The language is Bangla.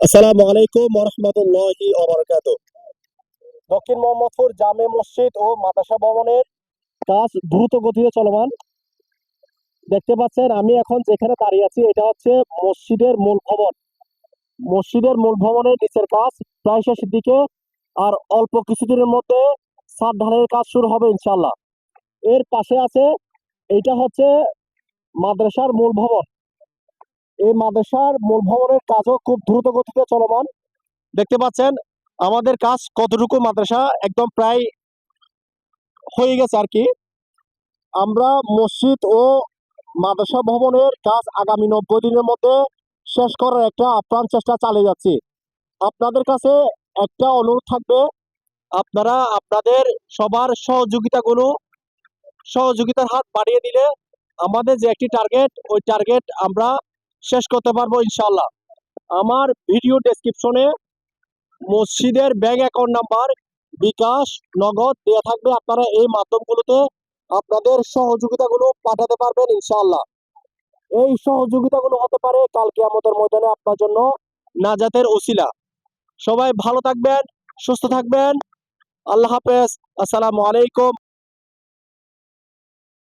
আসসালামু আলাইকুম ওয়া রাহমাতুল্লাহি ওয়া বারাকাতুহু। দক্ষিণ মোহাম্মদপুর জামে মসজিদ ও মাদ্রাসা ভবনের কাজ দ্রুত গতিতে চলমান। দেখতে পাচ্ছেন আমি এখন যেখানে দাঁড়িয়ে আছি এটা হচ্ছে মসজিদের মূল ভবন। মসজিদের মূল ভবনের নিচের কাজ প্রায় শেষের দিকে, আর অল্প কিছুদিনের মধ্যে ছাদ ঢালাইয়ের কাজ শুরু হবে ইনশাআল্লাহ। এর পাশে আছে, এইটা হচ্ছে মাদ্রাসার মূল ভবন। এই মাদ্রাসার মূল ভবনের কাজও খুব দ্রুত গতিতে চলমান। দেখতে পাচ্ছেন আমাদের কাজ কতটুকু, মাদ্রাসা একদম প্রায় হয়ে গেছে আর কি। আমরা মসজিদ ও মাদ্রাসা ভবনের কাজ আগামী 90 দিনের মধ্যে শেষ করার একটা আপ্রাণ চেষ্টা চালিয়ে যাচ্ছি। আপনাদের কাছে একটা অনুরোধ থাকবে, আপনারা আপনাদের সবার সহযোগিতার হাত বাড়িয়ে দিলে আমাদের যে একটি টার্গেট, ওই টার্গেট আমরা শেষ করতে পারবো ইনশাআল্লাহ। আমার ভিডিও ডেসক্রিপশনে মসজিদের ব্যাংক অ্যাকাউন্ট নাম্বার, বিকাশ, নগদ দেওয়া থাকবে। আপনারা এই মাধ্যমগুলোতে আপনাদের সহযোগিতাগুলো পাঠাতে পারবেন ইনশাআল্লাহ। এই সহযোগিতাগুলো হতে পারে কাল কিয়ামতের ময়দানে আপনার জন্য নাজাতের ওসিলা। সবাই ভালো থাকবেন, সুস্থ থাকবেন। আল্লাহ হাফেজ। আসসালামু আলাইকুম।